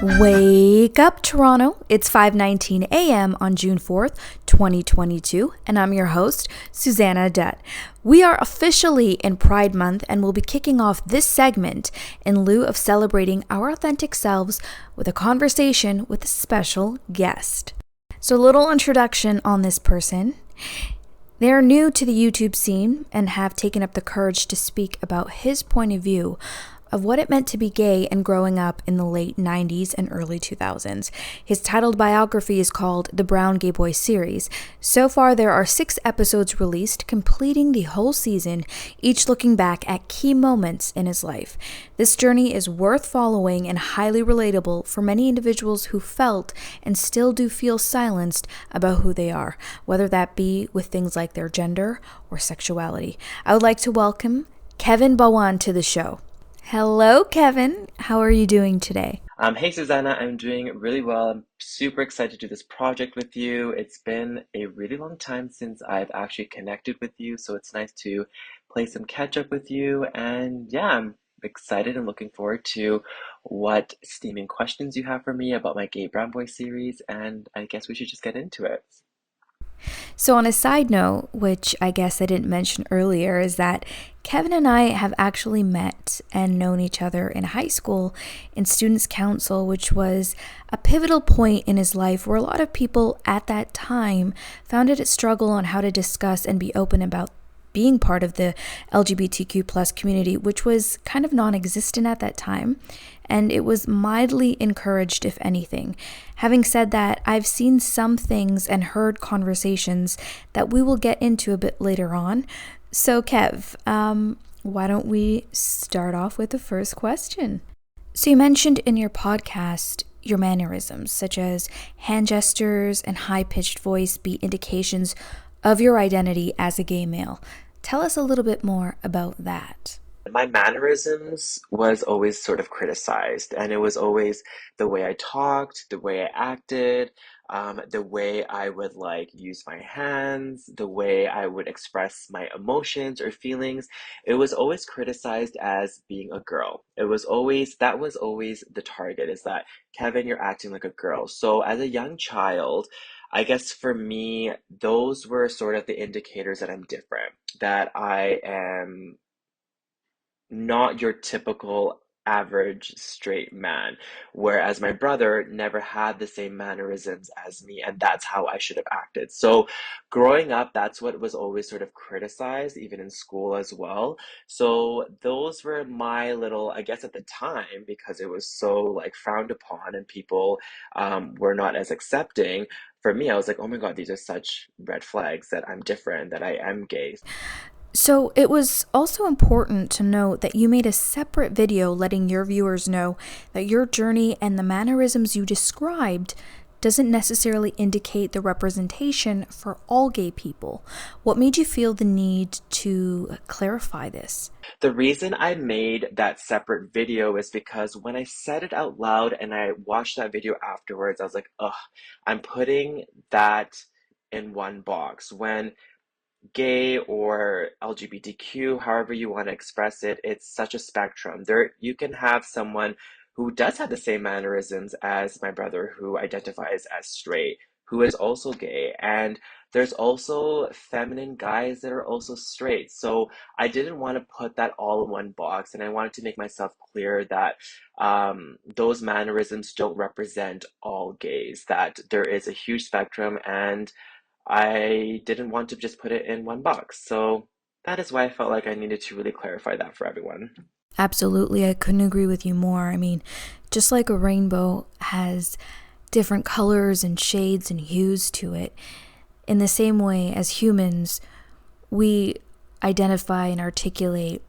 Wake up, Toronto. It's 5:19 a.m. on June 4th, 2022, and I'm your host, Suzanna Dutt. We are officially in Pride Month and we'll be kicking off this segment in lieu of celebrating our authentic selves with a conversation with a special guest. So, a little introduction on this person. They are new to the YouTube scene and have taken up the courage to speak about his point of view of what it meant to be gay and growing up in the late 90s and early 2000s. His titled biography is called The Brown Gay Boy Series. So far, there are 6 episodes released, completing the whole season, each looking back at key moments in his life. This journey is worth following and highly relatable for many individuals who felt and still do feel silenced about who they are, whether that be with things like their gender or sexuality. I would like to welcome Kevin Bhawan to the show. Hello, Kevin. How are you doing today? Hey, Susanna. I'm doing really well. I'm super excited to do this project with you. It's been a really long time since I've actually connected with you, so it's nice to play some catch up with you. And yeah, I'm excited and looking forward to what steaming questions you have for me about my Gay Brown Boy series. And I guess we should just get into it. So, on a side note, which I guess I didn't mention earlier, is that Kevin and I have actually met and known each other in high school in Students' Council, which was a pivotal point in his life where a lot of people at that time found it a struggle on how to discuss and be open about being part of the LGBTQ plus community, which was kind of non-existent at that time, and it was mildly encouraged, if anything. Having said that, I've seen some things and heard conversations that we will get into a bit later on. So Kev, why don't we start off with the first question? So you mentioned in your podcast your mannerisms, such as hand gestures and high-pitched voice, be indications of your identity as a gay male. Tell us a little bit more about that. My mannerisms was always sort of criticized, and it was always the way I talked, the way I acted, the way I would use my hands, the way I would express my emotions or feelings. It was always criticized as being a girl. That was always the target, is that, Kevin, you're acting like a girl. So as a young child, I guess for me, those were sort of the indicators that I'm different, that I am not your typical average straight man, whereas my brother never had the same mannerisms as me, and that's how I should have acted. So growing up, that's what was always sort of criticized, even in school as well. So those were my little, I guess at the time, because it was so frowned upon and people were not as accepting. For me, I was like, oh my God, these are such red flags that I'm different, that I am gay. So it was also important to note that you made a separate video letting your viewers know that your journey and the mannerisms you described doesn't necessarily indicate the representation for all gay people. What made you feel the need to clarify this? The reason I made that separate video is because when I said it out loud and I watched that video afterwards, I was like, ugh, I'm putting that in one box. When gay or LGBTQ, however you want to express it, it's such a spectrum. There, you can have someone who does have the same mannerisms as my brother, who identifies as straight, who is also gay, and there's also feminine guys that are also straight. So I didn't want to put that all in one box, and I wanted to make myself clear that those mannerisms don't represent all gays, that there is a huge spectrum, and I didn't want to just put it in one box. So that is why I felt like I needed to really clarify that for everyone. Absolutely, I couldn't agree with you more. I mean, just like a rainbow has different colors and shades and hues to it, in the same way as humans, we identify and articulate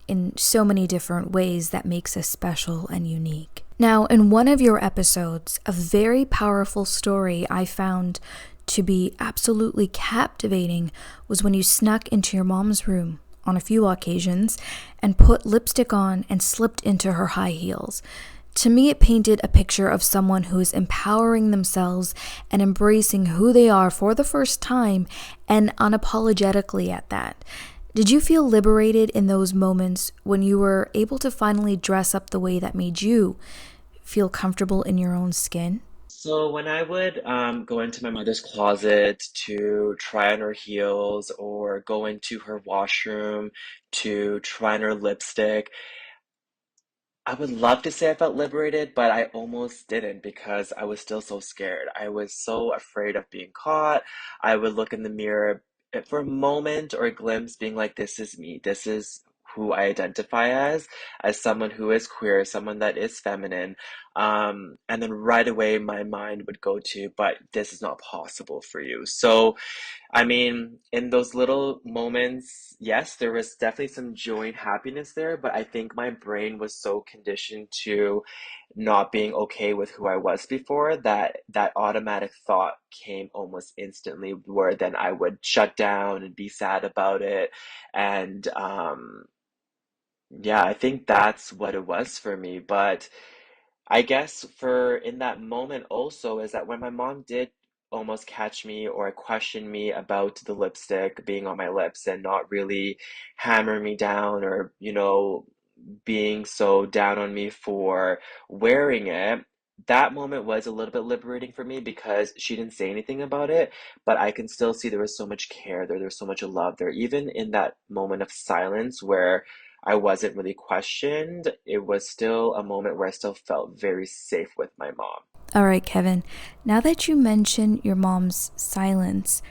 in so many different ways that makes us special and unique. Now, in one of your episodes, a very powerful story I found to be absolutely captivating was when you snuck into your mom's room on a few occasions and put lipstick on and slipped into her high heels. To me, it painted a picture of someone who is empowering themselves and embracing who they are for the first time, and unapologetically at that. Did you feel liberated in those moments when you were able to finally dress up the way that made you feel comfortable in your own skin? So when I would go into my mother's closet to try on her heels or go into her washroom to try on her lipstick, I would love to say I felt liberated, but I almost didn't because I was still so scared. I was so afraid of being caught. I would look in the mirror for a moment or a glimpse, being like, this is me. This is who I identify as someone who is queer, someone that is feminine. And then right away, my mind would go to, but this is not possible for you. So, I mean, in those little moments, yes, there was definitely some joy and happiness there, but I think my brain was so conditioned to not being okay with who I was before that that automatic thought came almost instantly, where then I would shut down and be sad about it. And yeah, I think that's what it was for me. But I guess for in that moment also is that when my mom did almost catch me or question me about the lipstick being on my lips and not really hammer me down or, being so down on me for wearing it, that moment was a little bit liberating for me because she didn't say anything about it, but I can still see there was so much care there, there's so much love there. Even in that moment of silence where I wasn't really questioned, it was still a moment where I still felt very safe with my mom. All right, Kevin. Now that you mention your mom's silence,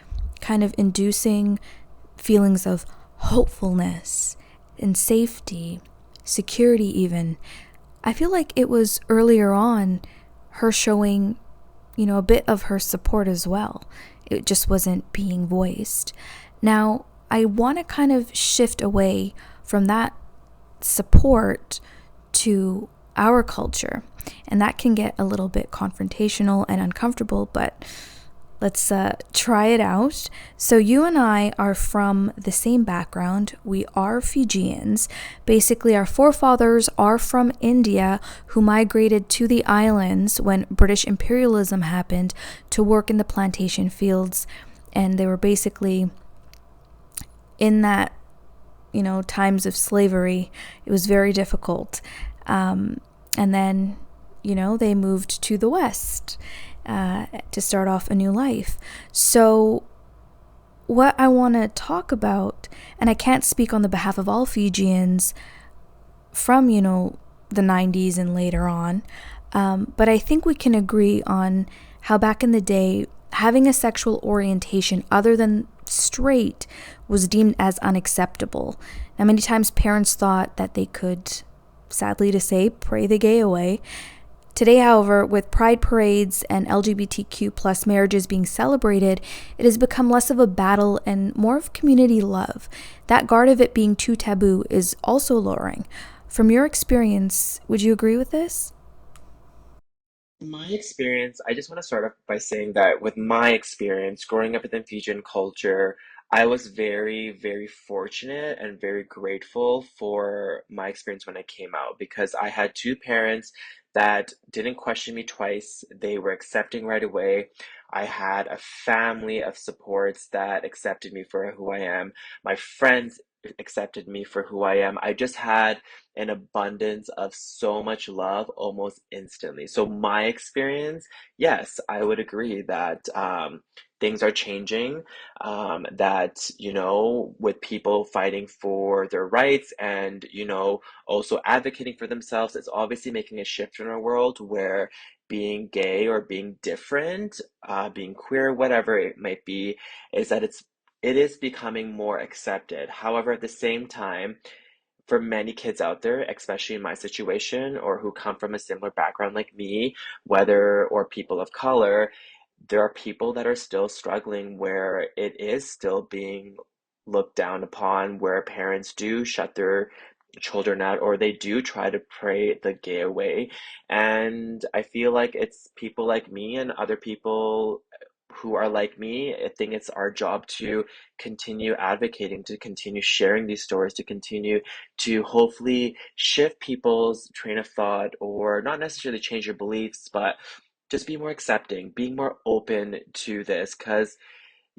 kind of inducing feelings of hopefulness and safety, security, even, I feel like it was earlier on her showing, a bit of her support as well. It just wasn't being voiced. Now, I want to kind of shift away from that support to our culture. And that can get a little bit confrontational and uncomfortable, but let's try it out. So, you and I are from the same background. We are Fijians. Basically, our forefathers are from India who migrated to the islands when British imperialism happened to work in the plantation fields. And they were basically in that, times of slavery. It was very difficult. And then, they moved to the West to start off a new life. So, what I want to talk about, and I can't speak on the behalf of all Fijians from, the 90s and later on, but I think we can agree on how back in the day, having a sexual orientation other than straight was deemed as unacceptable. Now, many times parents thought that they could, sadly to say, pray the gay away. Today, however, with pride parades and LGBTQ plus marriages being celebrated, it has become less of a battle and more of community love. That guard of it being too taboo is also lowering. From your experience, would you agree with this? My experience, I just want to start off by saying that with my experience growing up within Fijian culture, I was very, very fortunate and very grateful for my experience when I came out because I had two parents that didn't question me twice. They were accepting right away. I had a family of supports that accepted me for who I am. My friends accepted me for who I am. I just had an abundance of so much love almost instantly. So my experience, yes, I would agree that things are changing. That with people fighting for their rights and also advocating for themselves, it's obviously making a shift in our world where being gay or being different, being queer, whatever it might be, is that it is becoming more accepted. However, at the same time, for many kids out there, especially in my situation, or who come from a similar background like me, whether or people of color, there are people that are still struggling where it is still being looked down upon, where parents do shut their children out or they do try to pray the gay away. And I feel like it's people like me and other people who are like me. I think it's our job to continue advocating, to continue sharing these stories, to continue to hopefully shift people's train of thought or not necessarily change your beliefs, but just be more accepting, being more open to this. Because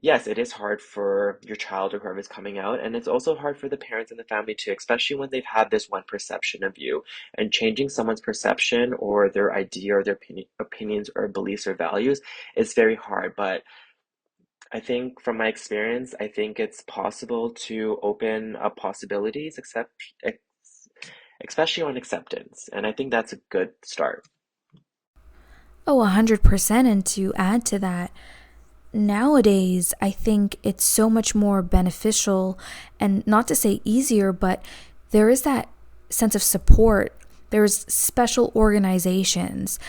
yes, it is hard for your child or whoever's coming out, and it's also hard for the parents and the family too, especially when they've had this one perception of you. And changing someone's perception or their idea or their opinions or beliefs or values is very hard. But I think from my experience, I think it's possible to open up possibilities, especially on acceptance. And I think that's a good start. Oh, 100%. And to add to that, nowadays, I think it's so much more beneficial and not to say easier, but there is that sense of support. There's special organizations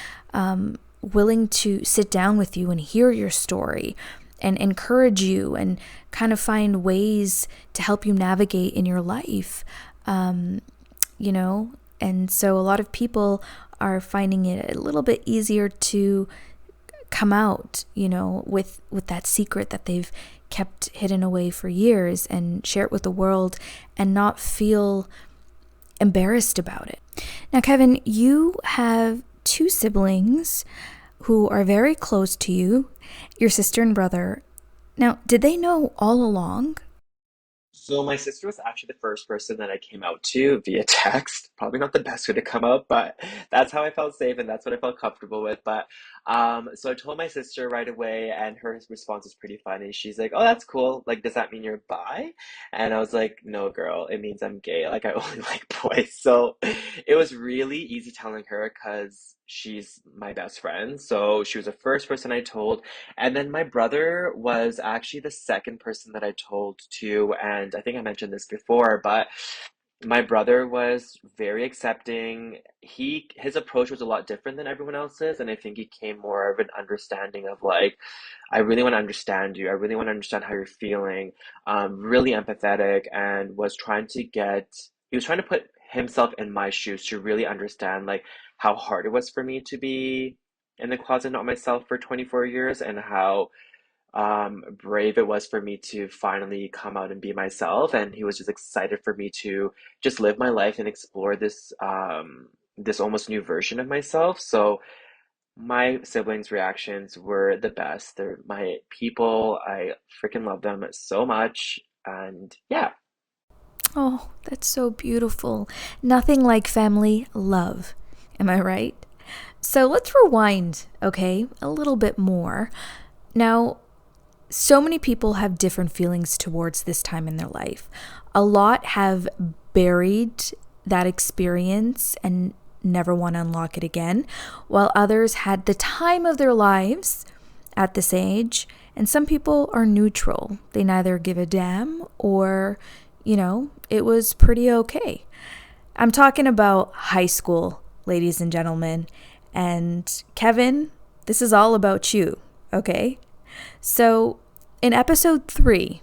willing to sit down with you and hear your story and encourage you and kind of find ways to help you navigate in your life. Um, you know, and so a lot of people are finding it a little bit easier to come out, with that secret that they've kept hidden away for years and share it with the world and not feel embarrassed about it. Now, Kevin, you have two siblings who are very close to you, your sister and brother. Now, did they know all along? So my sister was actually the first person that I came out to via text. Probably not the best way to come out, but that's how I felt safe and that's what I felt comfortable with. But so I told my sister right away, and her response was pretty funny. She's like, "Oh, that's cool. Like, does that mean you're bi?" And I was like, "No, girl. It means I'm gay. Like, I only like boys." So it was really easy telling her because she's my best friend. So she was the first person I told. And then my brother was actually the second person that I told to, and I think I mentioned this before, but my brother was very accepting. His approach was a lot different than everyone else's, and I think he came more of an understanding of like, I really want to understand you. I really want to understand how you're feeling. Really empathetic, and he was trying to put himself in my shoes to really understand like how hard it was for me to be in the closet, not myself, for 24 years, and how brave it was for me to finally come out and be myself. And he was just excited for me to just live my life and explore this almost new version of myself. So my siblings' reactions were the best. They're my people. I freaking love them so much. And yeah. Oh, that's so beautiful. Nothing like family love. Am I right? So let's rewind, okay, a little bit more. Now, so many people have different feelings towards this time in their life. A lot have buried that experience and never want to unlock it again, while others had the time of their lives at this age. And some people are neutral. They neither give a damn or, it was pretty okay. I'm talking about high school, ladies and gentlemen. And Kevin, this is all about you, okay? So, in episode 3,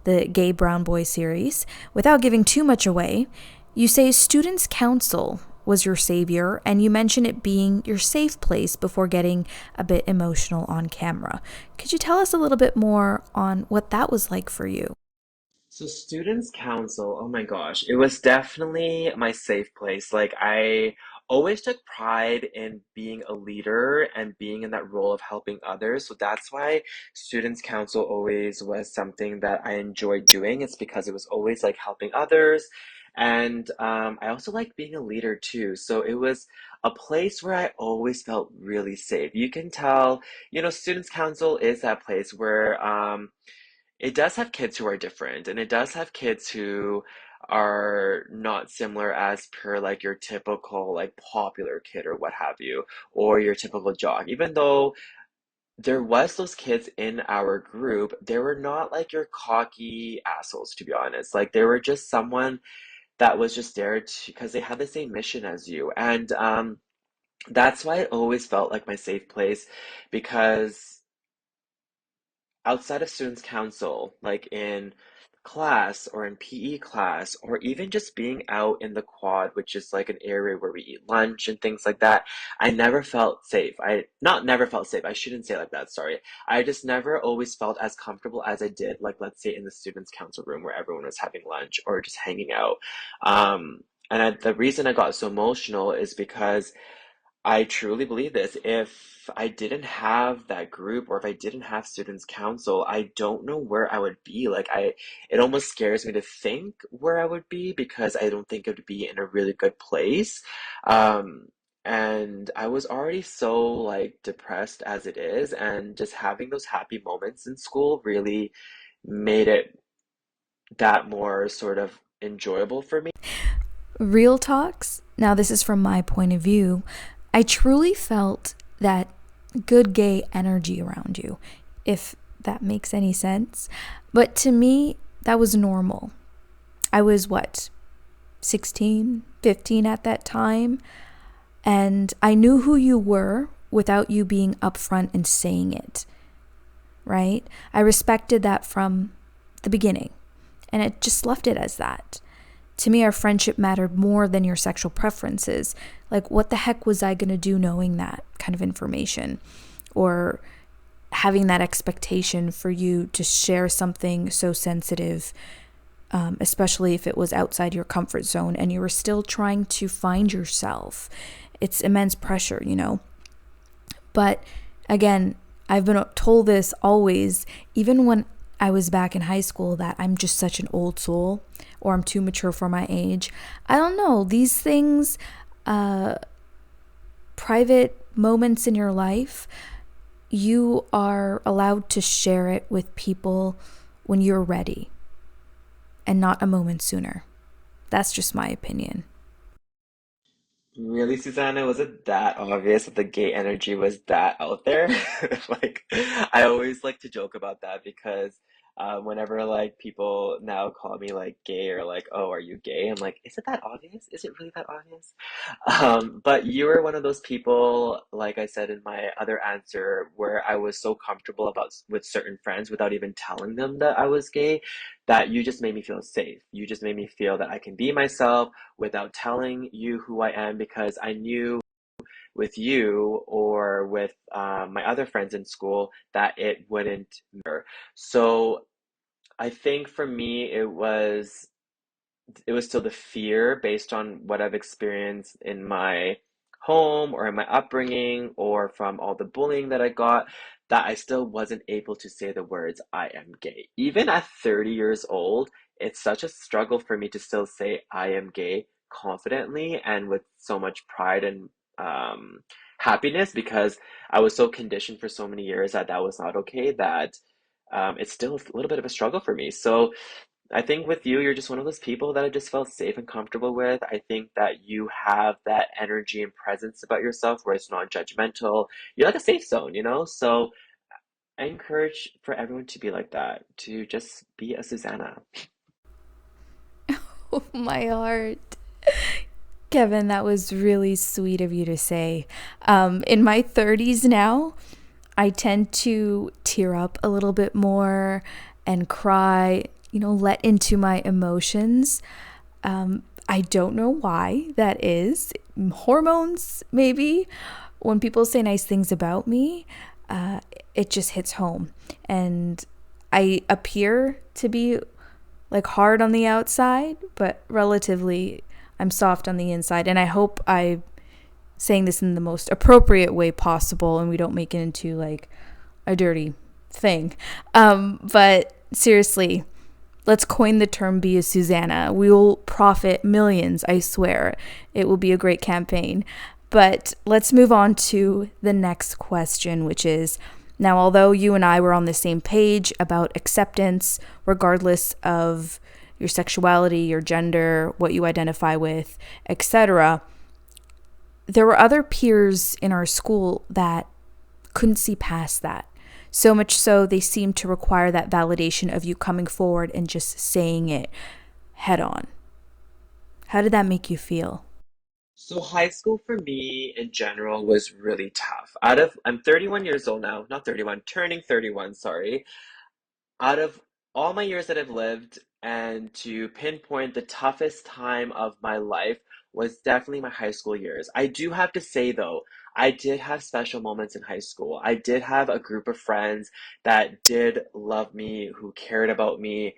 the Gay Brown Boy series, without giving too much away, you say Students' Council was your savior, and you mention it being your safe place before getting a bit emotional on camera. Could you tell us a little bit more on what that was like for you? So Students' Council, oh my gosh, it was definitely my safe place. Like I always took pride in being a leader and being in that role of helping others. So that's why Students' Council always was something that I enjoyed doing. It's because it was always like helping others. And I also like being a leader too. So it was a place where I always felt really safe. You can tell, Students' Council is that place where it does have kids who are different, and it does have kids who are not similar as per like your typical like popular kid or what have you, or your typical jock. Even though there was those kids in our group, they were not like your cocky assholes, to be honest. Like they were just someone that was just there to, because they had the same mission as you. And that's why it always felt like my safe place, because outside of students council, like in class or in PE class, or even just being out in the quad, which is like an area where we eat lunch and things like that, I never felt safe. I not never felt safe. I shouldn't say it like that, sorry. I just never always felt as comfortable as I did, like let's say in the students council room where everyone was having lunch or just hanging out. The reason I got so emotional is because I truly believe this. If I didn't have that group or if I didn't have students council, I don't know where I would be. It almost scares me to think where I would be because I don't think it would be in a really good place. Um, and I was already so like depressed as it is, and just having those happy moments in school really made it that more sort of enjoyable for me. Real talks, now this is from my point of view, I truly felt that good gay energy around you, if that makes any sense. But to me, that was normal. I was what, 16, 15 at that time, and I knew who you were without you being upfront and saying it, right? I respected that from the beginning, and it just left it as that. To me, our friendship mattered more than your sexual preferences. Like, what the heck was I going to do knowing that kind of information? Or having that expectation for you to share something so sensitive, especially if it was outside your comfort zone and you were still trying to find yourself. It's immense pressure, you know? But again, I've been told this always, even when I was back in high school, that I'm just such an old soul or I'm too mature for my age. I don't know. These things, private moments in your life, you are allowed to share it with people when you're ready and not a moment sooner. That's just my opinion. Really, Susanna, was it that obvious that the gay energy was that out there? Like, I always like to joke about that because whenever like people now call me like gay or like, oh, are you gay? I'm like, is it that obvious? Is it really that obvious? But you were one of those people, like I said in my other answer, where I was so comfortable with certain friends without even telling them that I was gay, that you just made me feel safe. You just made me feel that I can be myself without telling you who I am because I knew with you or with my other friends in school that it wouldn't matter. So I think for me, it was still the fear based on what I've experienced in my home or in my upbringing or from all the bullying that I got, that I still wasn't able to say the words I am gay. Even at 30 years old, it's such a struggle for me to still say I am gay confidently and with so much pride and happiness because I was so conditioned for so many years that that was not okay that it's still a little bit of a struggle for me. So I think with you, you're just one of those people that I just felt safe and comfortable with. I think that you have that energy and presence about yourself where it's non-judgmental. You're like a safe zone, you know? So I encourage for everyone to be like that, to just be a Susanna. Oh, my heart. Kevin, that was really sweet of you to say. In my 30s now, I tend to tear up a little bit more and cry, let into my emotions. I don't know why that is. Hormones, maybe. When people say nice things about me, it just hits home. And I appear to be like hard on the outside, but relatively I'm soft on the inside. And I hope I'm saying this in the most appropriate way possible and we don't make it into like a dirty thing. But seriously, let's coin the term Be a Suzanna. We will profit millions, I swear. It will be a great campaign. But let's move on to the next question, which is, now, although you and I were on the same page about acceptance, regardless of your sexuality, your gender, what you identify with, etc., there were other peers in our school that couldn't see past that. So much so, they seemed to require that validation of you coming forward and just saying it head on. How did that make you feel? So high school for me in general was really tough. I'm 31 years old now, not 31, turning 31, sorry. Out of all my years that I've lived, and to pinpoint the toughest time of my life was definitely my high school years. I do have to say though, I did have special moments in high school. I did have a group of friends that did love me, who cared about me,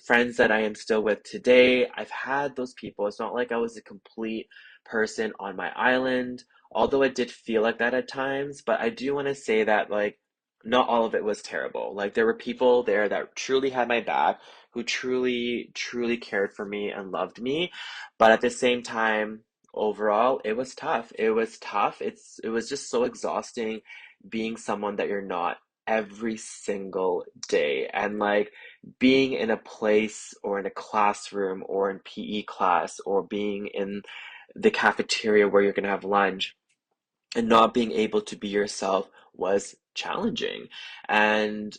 friends that I am still with today. I've had those people. It's not like I was a complete person on my island, although it did feel like that at times. But I do want to say that, like, not all of it was terrible. Like, there were people there that truly had my back, who truly, truly cared for me and loved me. But at the same time, overall, it was tough. It was tough. It was just so exhausting being someone that you're not every single day. And like being in a place or in a classroom or in PE class or being in the cafeteria where you're gonna have lunch and not being able to be yourself was challenging. And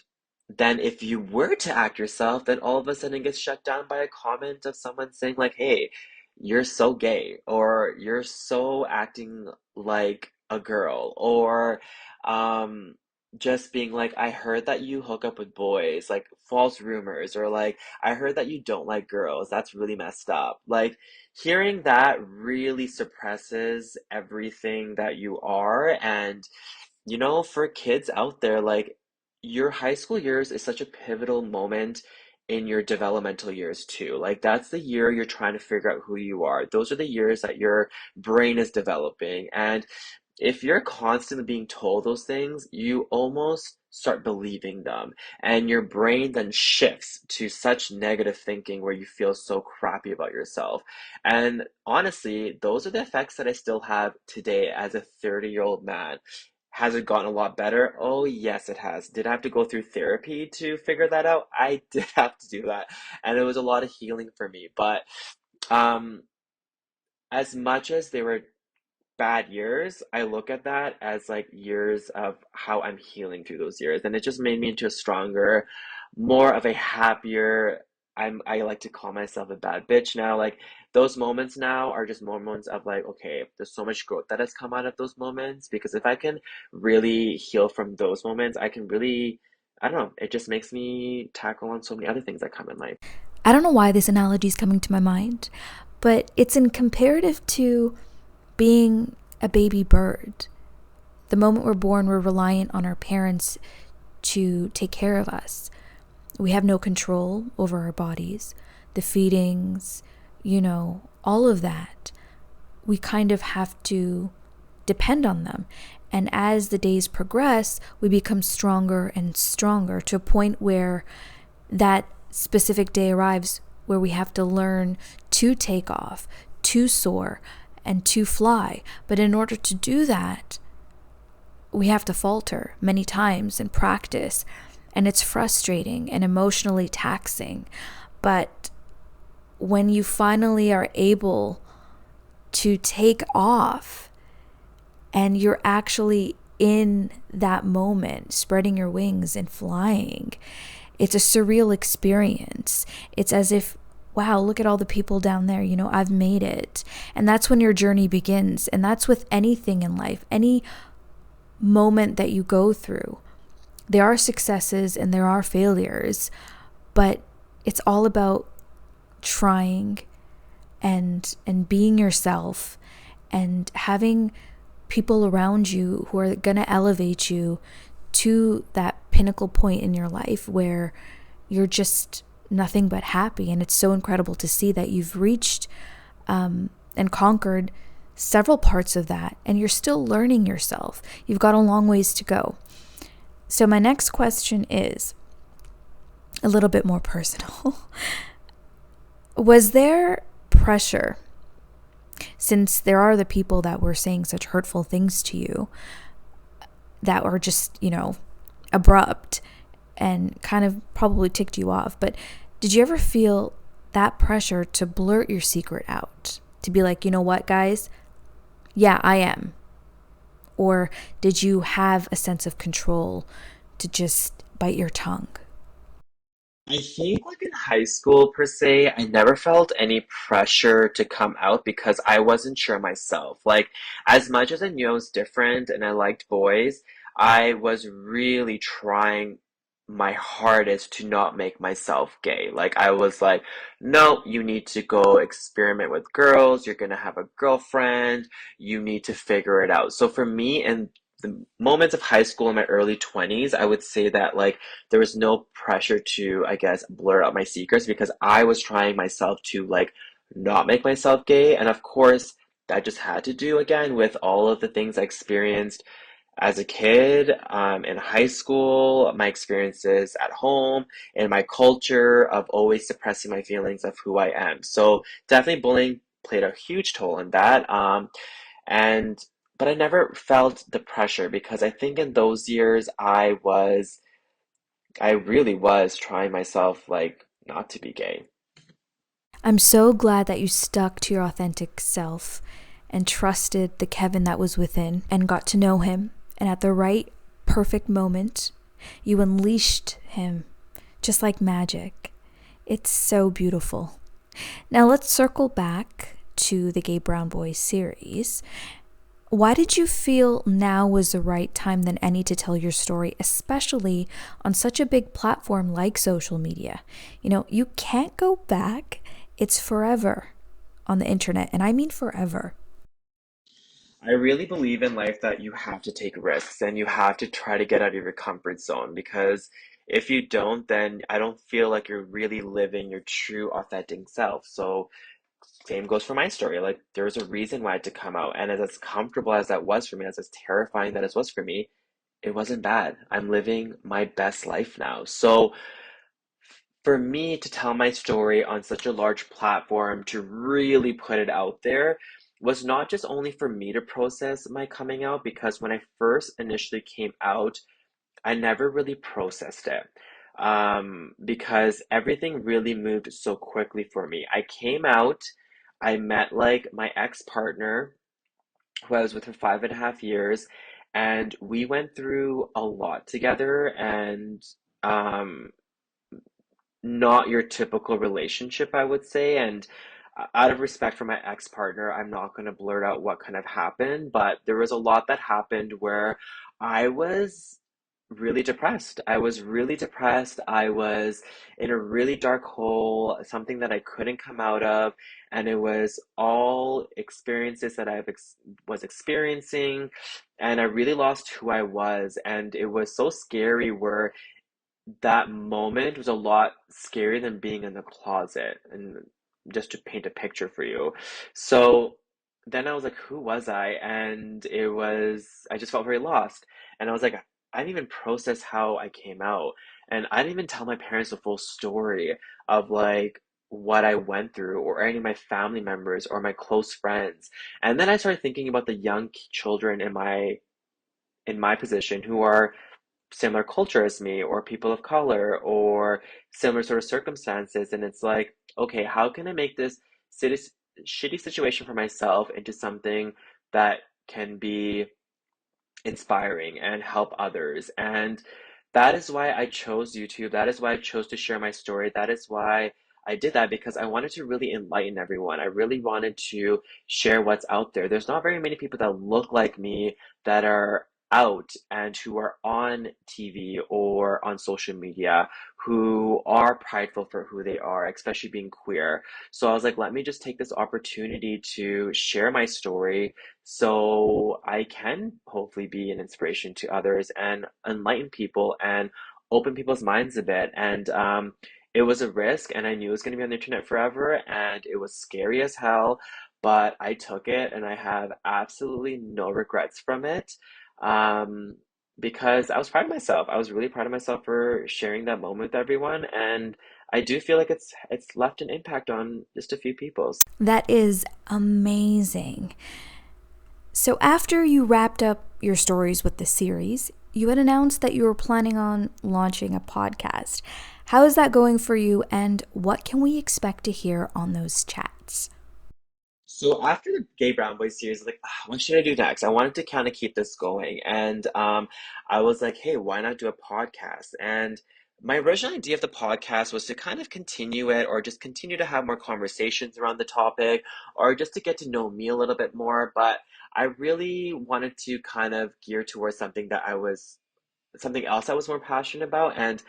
then if you were to act yourself, then all of a sudden it gets shut down by a comment of someone saying like, "Hey, you're so gay," or "You're so acting like a girl," or um just being like, "I heard that you hook up with boys," like false rumors, or like, "I heard that you don't like girls. That's really messed up." Like, hearing that really suppresses everything that you are. And, for kids out there, like, your high school years is such a pivotal moment in your developmental years too. Like, that's the year you're trying to figure out who you are. Those are the years that your brain is developing. And if you're constantly being told those things, you almost start believing them. And your brain then shifts to such negative thinking where you feel so crappy about yourself. And honestly, those are the effects that I still have today as a 30-year-old man. Has it gotten a lot better? Oh, yes, it has. Did I have to go through therapy to figure that out? I did have to do that. And it was a lot of healing for me. But um, as much as they were bad years, I look at that as like years of how I'm healing through those years. And it just made me into a stronger, more of a happier, I like to call myself a bad bitch now. Like, those moments now are just moments of like, okay, there's so much growth that has come out of those moments. Because if I can really heal from those moments, I can really, I don't know, it just makes me tackle on so many other things that come in life. I don't know why this analogy is coming to my mind, but it's in comparative to being a baby bird. The moment we're born, we're reliant on our parents to take care of us. We have no control over our bodies, the feedings, all of that. We kind of have to depend on them. And as the days progress, we become stronger and stronger to a point where that specific day arrives where we have to learn to take off, to soar, and to fly. But in order to do that, we have to falter many times and practice. And it's frustrating and emotionally taxing. But when you finally are able to take off and you're actually in that moment, spreading your wings and flying, it's a surreal experience. It's as if, wow, look at all the people down there, I've made it. And that's when your journey begins. And that's with anything in life, any moment that you go through. There are successes and there are failures, but it's all about trying and being yourself and having people around you who are going to elevate you to that pinnacle point in your life where you're just nothing but happy. And it's so incredible to see that you've reached and conquered several parts of that, and you're still learning yourself. You've got a long ways to go. So my next question is a little bit more personal. Was there pressure, since there are the people that were saying such hurtful things to you that were just, abrupt and kind of probably ticked you off, but did you ever feel that pressure to blurt your secret out? To be like, you know what, guys? Yeah, I am. Or did you have a sense of control to just bite your tongue? I think, like, in high school per se, I never felt any pressure to come out because I wasn't sure myself. Like, as much as I knew I was different and I liked boys, I was really trying my hardest to not make myself gay. Like I was like, no, you need to go experiment with girls. You're gonna have a girlfriend. You need to figure it out. So for me, in the moments of high school in my early 20s, I would say that like there was no pressure to, I guess, blur out my secrets because I was trying myself to like not make myself gay. And of course, that just had to do again with all of the things I experienced as a kid, in high school, my experiences at home, and my culture of always suppressing my feelings of who I am. So definitely bullying played a huge toll in that. And but I never felt the pressure because I think in those years I really was trying myself like not to be gay. I'm so glad that you stuck to your authentic self and trusted the Kevin that was within and got to know him. And at the right, perfect moment, you unleashed him just like magic. It's so beautiful. Now let's circle back to the Gay Brown Boys series. Why did you feel now was the right time than any to tell your story, especially on such a big platform like social media? You know, you can't go back. It's forever on the internet, and I mean forever. I really believe in life that you have to take risks and you have to try to get out of your comfort zone because if you don't, then I don't feel like you're really living your true, authentic self. So, same goes for my story. Like, there's a reason why I had to come out. And as comfortable as that was for me, as terrifying that it was for me, it wasn't bad. I'm living my best life now. So, for me to tell my story on such a large platform, to really put it out there, was not just only for me to process my coming out, because when I first initially came out, I never really processed it. Because everything really moved so quickly for me. I came out, I met like my ex-partner, who I was with for 5.5 years, and we went through a lot together, and um, not your typical relationship, I would say. And out of respect for my ex-partner, I'm not going to blurt out what kind of happened, but there was a lot that happened where I was really depressed. I was really depressed. I was in a really dark hole, something that I couldn't come out of, and it was all experiences that was experiencing, and I really lost who I was, and it was so scary where that moment was a lot scarier than being in the closet, and just to paint a picture for you. So then I was like, who was I? And I just felt very lost. And I was like, I didn't even process how I came out. And I didn't even tell my parents the full story of like what I went through, or any of my family members or my close friends. And then I started thinking about the young children in my position who are similar culture as me, or people of color, or similar sort of circumstances. And it's like, okay, how can I make this city, shitty situation for myself into something that can be inspiring and help others? And that is why I chose YouTube. That is why I chose to share my story. That is why I did that, because I wanted to really enlighten everyone. I really wanted to share what's out there. There's not very many people that look like me that are out and who are on TV or on social media who are prideful for who they are, especially being queer. So I was like, let me just take this opportunity to share my story so I can hopefully be an inspiration to others and enlighten people and open people's minds a bit. And it was a risk, and I knew it was going to be on the internet forever, and it was scary as hell, but I took it, and I have absolutely no regrets from it. Um, because I was proud of myself. I was really proud of myself for sharing that moment with everyone, and I do feel like it's left an impact on just a few people. That is amazing. So, after you wrapped up your stories with the series, you had announced that you were planning on launching a podcast. How is that going for you, and what can we expect to hear on those chats? So after the Gay Brown Boy series, like, what should I do next? I wanted to kind of keep this going, and I was like, hey, why not do a podcast? And my original idea of the podcast was to kind of continue it, or just continue to have more conversations around the topic, or just to get to know me a little bit more. But I really wanted to kind of gear towards something that I was something else I was more passionate about. And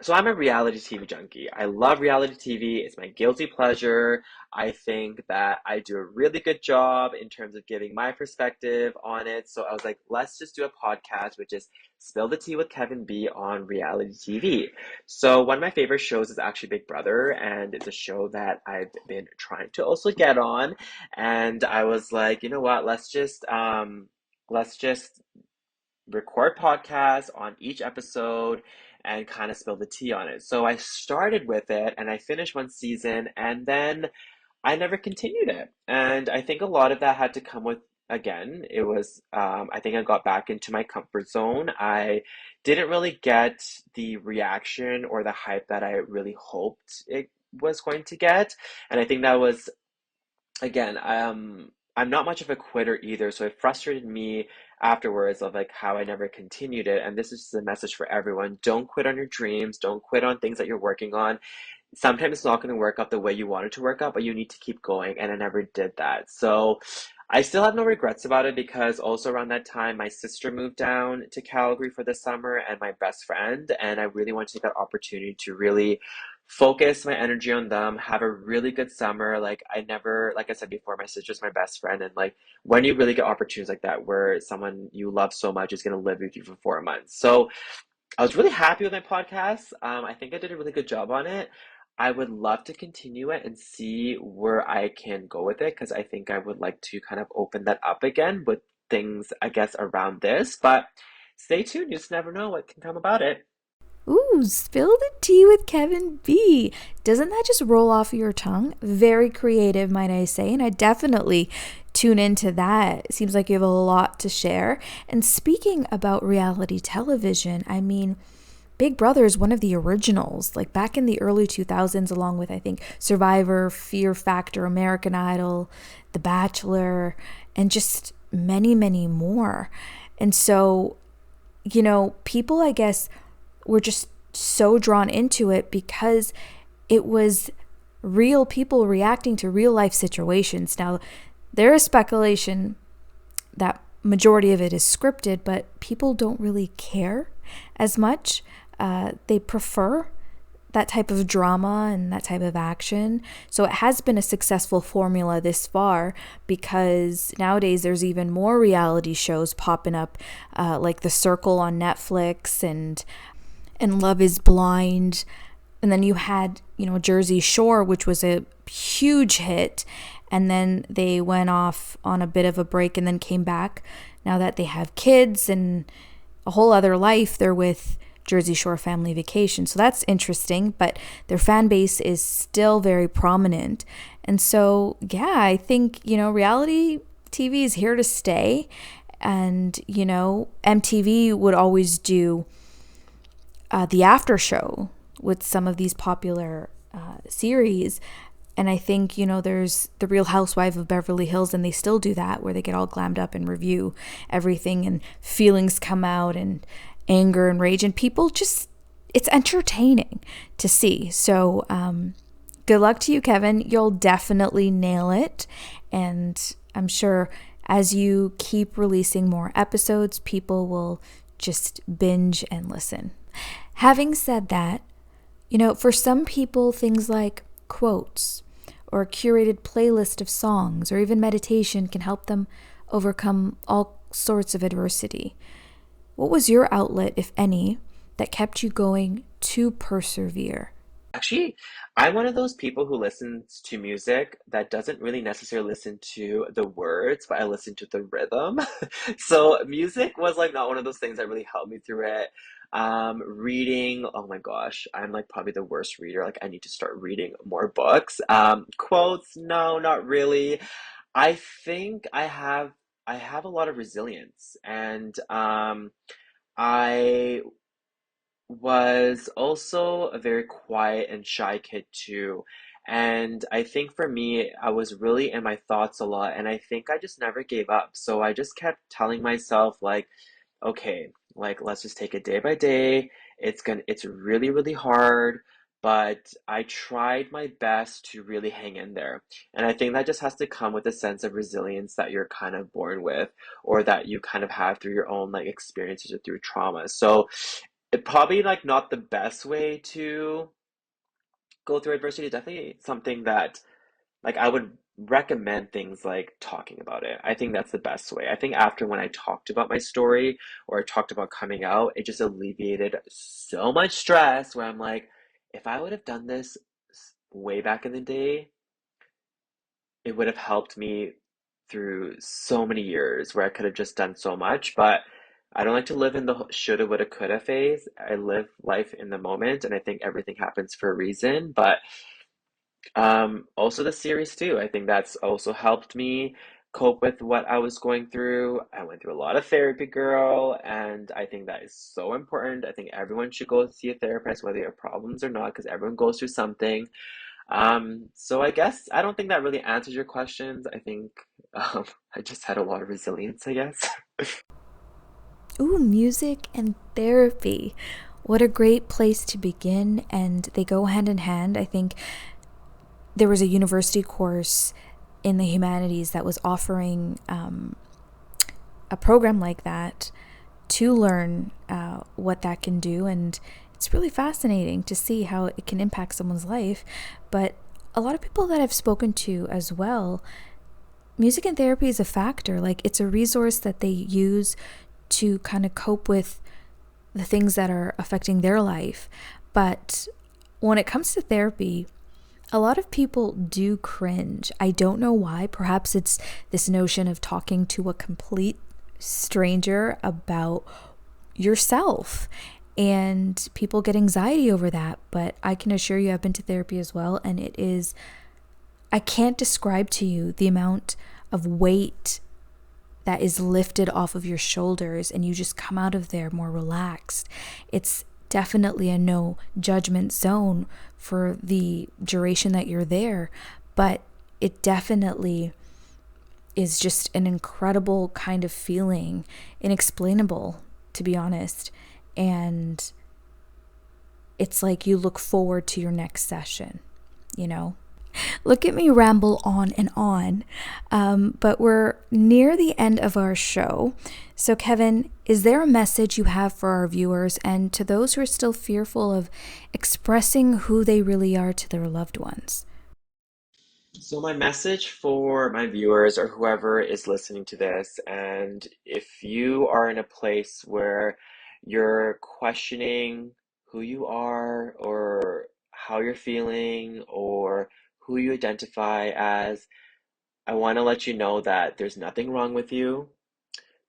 so I'm a reality TV junkie. I love reality TV. It's my guilty pleasure. I think that I do a really good job in terms of giving my perspective on it. So I was like, let's just do a podcast, which is Spill the Tea with Kevin B on reality TV. So one of my favorite shows is actually Big Brother, and it's a show that I've been trying to also get on. And I was like, you know what? Let's just record podcasts on each episode and kind of spill the tea on it. So I started with it and I finished one season and then I never continued it. And I think a lot of that had to come with, again, it was, I think I got back into my comfort zone. I didn't really get the reaction or the hype that I really hoped it was going to get. And I think that was again, I'm not much of a quitter either, so it frustrated me afterwards of like how I never continued it. And this is just a message for everyone. Don't quit on your dreams. Don't quit on things that you're working on. Sometimes it's not going to work out the way you want it to work out, but you need to keep going. And I never did that. So I still have no regrets about it because also around that time, my sister moved down to Calgary for the summer and my best friend. And I really want to take that opportunity to really focus my energy on them, have a really good summer. Like I never, like I said before, my sister's my best friend. And like when you really get opportunities like that where someone you love so much is going to live with you for 4 months. So I was really happy with my podcast. I think I did a really good job on it. I would love to continue it and see where I can go with it because I think I would like to kind of open that up again with things, I guess, around this. But stay tuned. You just never know what can come about it. Ooh, spill the tea with Kevin B. Doesn't that just roll off your tongue? Very creative, might I say, and I definitely tune into that. It seems like you have a lot to share. And speaking about reality television, I mean, Big Brother is one of the originals, like back in the early 2000s, along with, I think, Survivor, Fear Factor, American Idol, The Bachelor, and just many, many more. And so, people, I guess, were just so drawn into it because it was real people reacting to real life situations. Now, there is speculation that majority of it is scripted, but people don't really care as much. They prefer that type of drama and that type of action. So it has been a successful formula this far because nowadays there's even more reality shows popping up, like The Circle on Netflix and Love is Blind. And then you had, Jersey Shore, which was a huge hit. And then they went off on a bit of a break and then came back. Now that they have kids and a whole other life, they're with Jersey Shore Family Vacation. So that's interesting, but their fan base is still very prominent. And so, yeah, I think, reality TV is here to stay. And, MTV would always do the after show with some of these popular series. And I think, there's The Real Housewife of Beverly Hills, and they still do that where they get all glammed up and review everything and feelings come out and anger and rage. And people just, it's entertaining to see. So good luck to you, Kevin. You'll definitely nail it. And I'm sure as you keep releasing more episodes, people will just binge and listen. Having said that, for some people, things like quotes or a curated playlist of songs or even meditation can help them overcome all sorts of adversity. What was your outlet, if any, that kept you going to persevere? Actually, I'm one of those people who listens to music that doesn't really necessarily listen to the words, but I listen to the rhythm. So music was like not one of those things that really helped me through it. Reading, oh my gosh, I'm like probably the worst reader. Like I need to start reading more books. Quotes, no, not really. I think I have a lot of resilience and I was also a very quiet and shy kid too. And I think for me, I was really in my thoughts a lot, and I think I just never gave up. So I just kept telling myself, like, okay, like let's just take it day by day. It's really, really hard, but I tried my best to really hang in there. And I think that just has to come with a sense of resilience that you're kind of born with, or that you kind of have through your own like experiences or through trauma. So it probably like not the best way to go through adversity. Definitely something that like I would recommend things like talking about it. I think that's the best way. I think after when I talked about my story or I talked about coming out, it just alleviated so much stress where I'm like, if I would have done this way back in the day, it would have helped me through so many years where I could have just done so much. But I don't like to live in the shoulda, woulda, coulda phase. I live life in the moment, and I think everything happens for a reason. But also the series too. I think that's also helped me cope with what I was going through. I went through a lot of therapy, girl, and I think that is so important. I think everyone should go see a therapist, whether you have problems or not, because everyone goes through something. So I guess I don't think that really answers your questions. I think I just had a lot of resilience, I guess. Ooh, music and therapy. What a great place to begin, and they go hand in hand. I think there was a university course in the humanities that was offering a program like that to learn what that can do. And it's really fascinating to see how it can impact someone's life. But a lot of people that I've spoken to as well, music and therapy is a factor. Like, it's a resource that they use to kind of cope with the things that are affecting their life. But when it comes to therapy, a lot of people do cringe. I don't know why. Perhaps it's this notion of talking to a complete stranger about yourself, and people get anxiety over that. But I can assure you, I've been to therapy as well, and it is, I can't describe to you the amount of weight that is lifted off of your shoulders, and you just come out of there more relaxed. It's definitely a no judgment zone for the duration that you're there, but it definitely is just an incredible kind of feeling, inexplainable, to be honest. And it's like you look forward to your next session, you know? Look at me ramble on and on. But we're near the end of our show. So, Kevin, is there a message you have for our viewers and to those who are still fearful of expressing who they really are to their loved ones? So my message for my viewers or whoever is listening to this, and if you are in a place where you're questioning who you are or how you're feeling or who you identify as, I want to let you know that there's nothing wrong with you.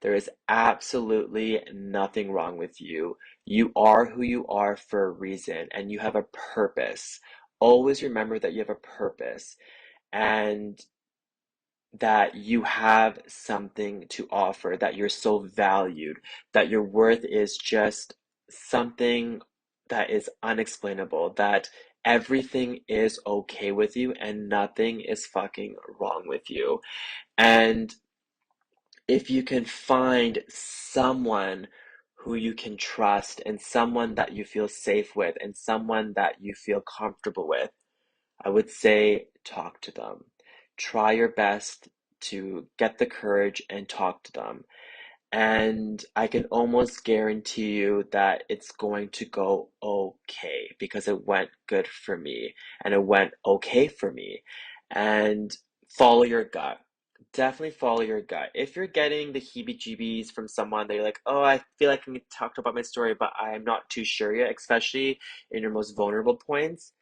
There is absolutely nothing wrong with you. You are who you are for a reason, and you have a purpose. Always remember that you have a purpose and that you have something to offer, that you're so valued, that your worth is just something that is unexplainable, that everything is okay with you and nothing is fucking wrong with you. And if you can find someone who you can trust and someone that you feel safe with and someone that you feel comfortable with, I would say talk to them. Try your best to get the courage and talk to them. And I can almost guarantee you that it's going to go okay because it went good for me and it went okay for me. And follow your gut. Definitely follow your gut. If you're getting the heebie-jeebies from someone that you're like, oh, I feel like I can talk about my story, but I'm not too sure yet, especially in your most vulnerable points,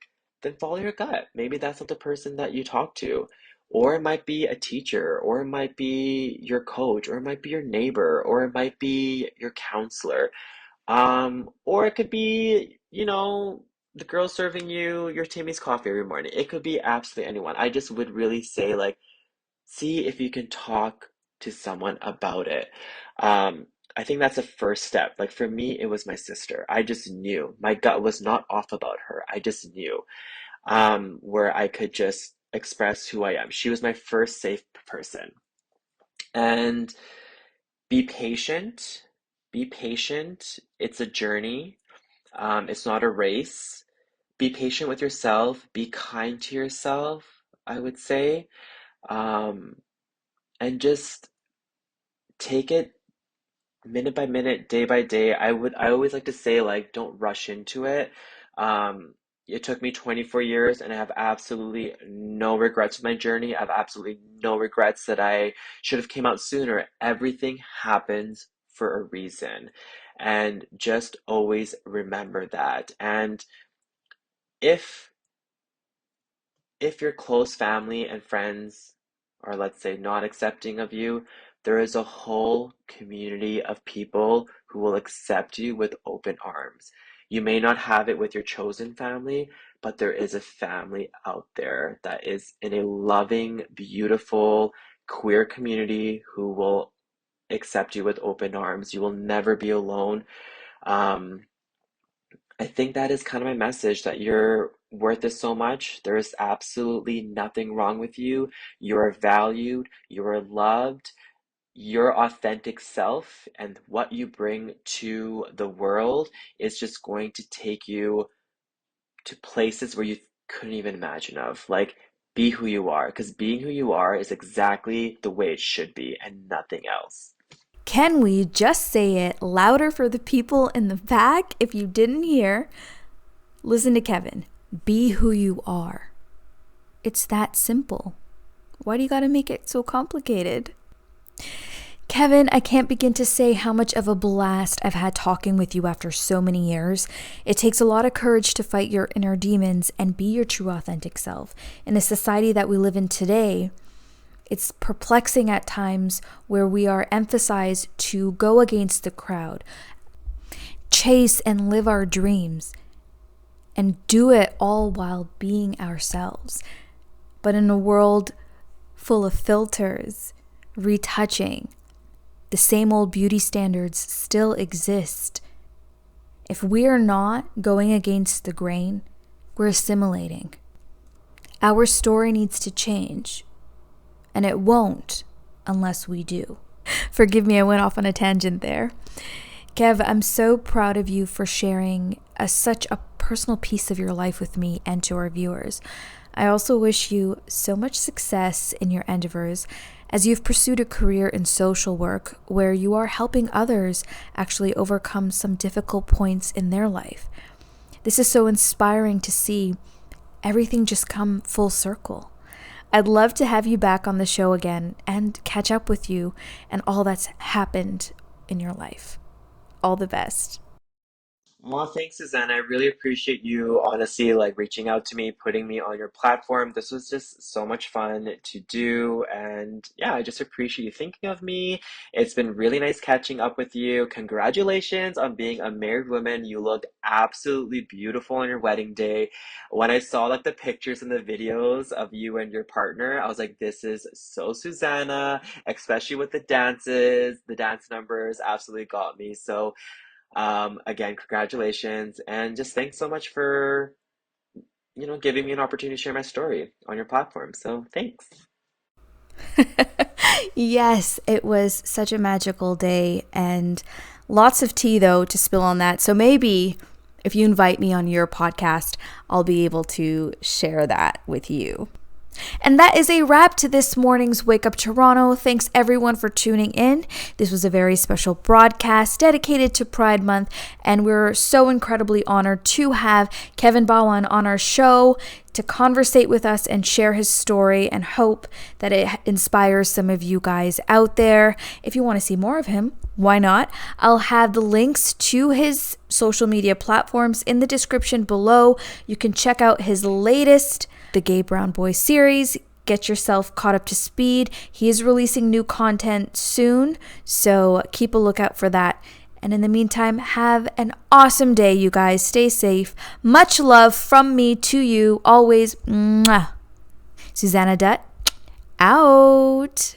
then follow your gut. Maybe that's not the person that you talk to. Or it might be a teacher, or it might be your coach, or it might be your neighbor, or it might be your counselor. Or it could be, the girl serving you your Timmy's coffee every morning. It could be absolutely anyone. I just would really say, like, see if you can talk to someone about it. Um, I think that's a first step. Like for me, it was my sister. I just knew. My gut was not off about her. I just knew where I could just express who I am. She was my first safe person. And be patient. Be patient. It's a journey. It's not a race. be patient with yourself, be kind to yourself, I would say, um, and just take it minute by minute, day by day. I always like to say, like, don't rush into it. Um, it took me 24 years and I have absolutely no regrets with my journey. I have absolutely no regrets that I should have came out sooner. Everything happens for a reason. And just always remember that. And if if your close family and friends are, let's say, not accepting of you, there is a whole community of people who will accept you with open arms. You may not have it with your chosen family, but there is a family out there that is in a loving, beautiful, queer community who will accept you with open arms. You will never be alone. Um, I think that is kind of my message that you're worth it so much. There is absolutely nothing wrong with you. You are valued, you are loved, your authentic self and what you bring to the world is just going to take you to places where you couldn't even imagine of. Like, be who you are, because being who you are is exactly the way it should be and nothing else. Can we just say it louder for the people in the back if you didn't hear? Listen to Kevin. Be who you are. It's that simple. Why do you gotta make it so complicated? Kevin, I can't begin to say how much of a blast I've had talking with you after so many years. It takes a lot of courage to fight your inner demons and be your true authentic self. In a society that we live in today, it's perplexing at times where we are emphasized to go against the crowd, chase and live our dreams, and do it all while being ourselves. But in a world full of filters, retouching, the same old beauty standards still exist. If we are not going against the grain, we're assimilating. Our story needs to change. And it won't unless we do. Forgive me, I went off on a tangent there. Kev, I'm so proud of you for sharing such a personal piece of your life with me and to our viewers. I also wish you so much success in your endeavors as you've pursued a career in social work where you are helping others actually overcome some difficult points in their life. This is so inspiring to see everything just come full circle. I'd love to have you back on the show again and catch up with you and all that's happened in your life. All the best. Well, thanks, Suzanna. I really appreciate you honestly like reaching out to me, putting me on your platform. This was just so much fun to do. And yeah, I just appreciate you thinking of me. It's been really nice catching up with you. Congratulations on being a married woman. You look absolutely beautiful on your wedding day. When I saw like the pictures and the videos of you and your partner, I was like, this is so Susanna, especially with the dances, the dance numbers absolutely got me. So again, congratulations, and just thanks so much for, giving me an opportunity to share my story on your platform. So thanks. Yes, it was such a magical day and lots of tea though to spill on that. So maybe if you invite me on your podcast, I'll be able to share that with you. And that is a wrap to this morning's Wake Up Toronto. Thanks everyone for tuning in. This was a very special broadcast dedicated to Pride Month, and we're so incredibly honored to have Kevin Bhawan on our show to conversate with us and share his story, and hope that it inspires some of you guys out there. If you want to see more of him, why not? I'll have the links to his social media platforms in the description below. You can check out his latest, the Gay Brown Boy series. Get yourself caught up to speed. He is releasing new content soon, so keep a lookout for that. And in the meantime, have an awesome day, you guys. Stay safe. Much love from me to you always. Mwah. Susanna Dutt, out.